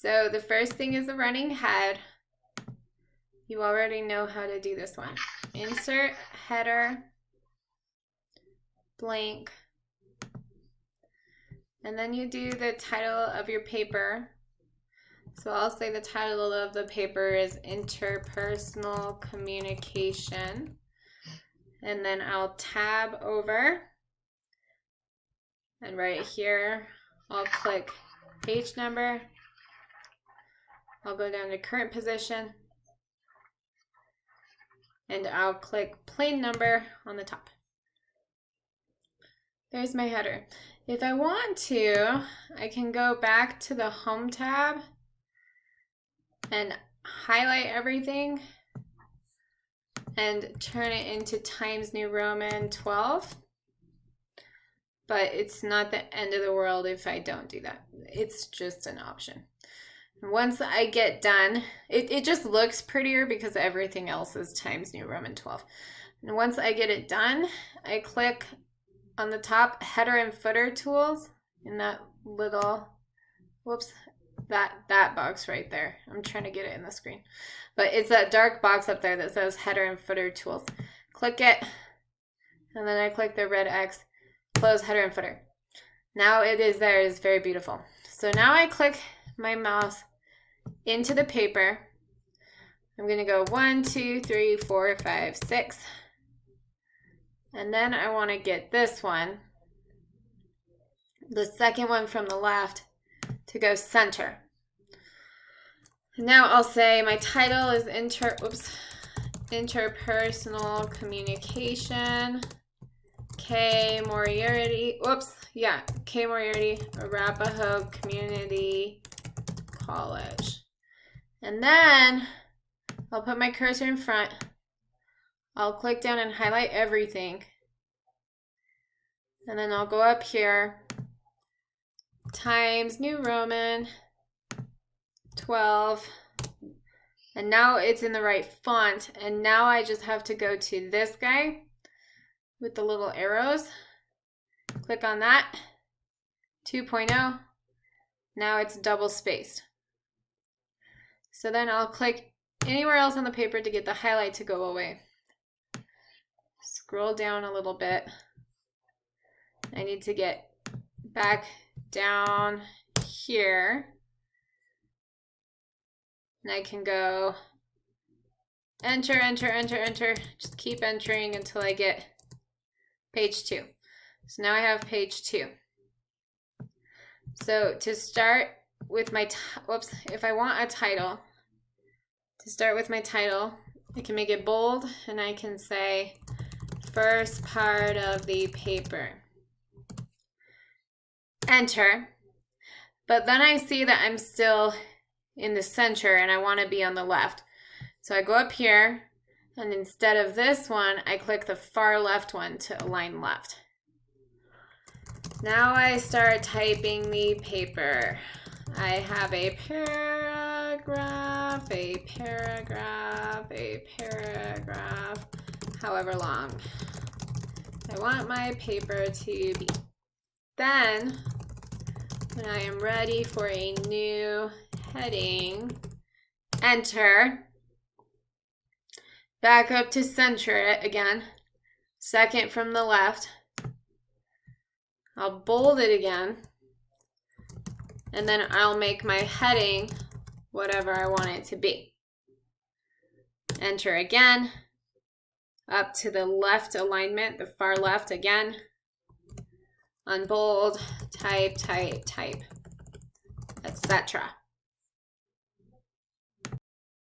So the first thing is the running head. You already know how to do this one. Insert header, blank, and then you do the title of your paper. So I'll say the title of the paper is Interpersonal Communication, and then I'll tab over, and right here I'll click page number. I'll go down to current position, and I'll click plain number on the top. There's my header. If I want to, I can go back to the Home tab and highlight everything and turn it into Times New Roman 12. But it's not the end of the world if I don't do that. It's just an option. Once I get done, it just looks prettier because everything else is Times New Roman 12. And once I get it done, I click on the top header and footer tools in that little, whoops, that box right there. I'm trying to get it in the screen. But it's that dark box up there that says header and footer tools. Click it, and then I click the red X, close header and footer. Now it is there. It's very beautiful. So now I click my mouse into the paper. I'm going to go 1, 2, 3, 4, 5, 6. And then I want to get this one, the second one from the left, to go center. Now I'll say my title is Interpersonal Communication, K. Moriarty, K. Moriarty, Arapahoe Community College. And then I'll put my cursor in front. I'll click down and highlight everything. And then I'll go up here, Times New Roman 12. And now it's in the right font. And now I just have to go to this guy with the little arrows. Click on that, 2.0. Now it's double spaced. So then I'll click anywhere else on the paper to get the highlight to go away. Scroll down a little bit. I need to get back down here. And I can go enter, enter, enter, enter. Just keep entering until I get page 2. So now I have page 2. So to start with my, if I want a title, to start with my title, I can make it bold and I can say first part of the paper. Enter. But then I see that I'm still in the center and I want to be on the left. So I go up here and instead of this one, I click the far left one to align left. Now I start typing the paper. I have a paragraph, a paragraph, a paragraph, however long I want my paper to be. Then, when I am ready for a new heading, enter, back up to center it again, second from the left, I'll bold it again, and then I'll make my heading whatever I want it to be. Enter again, up to the left alignment, the far left again, unbold, type, type, type, etc.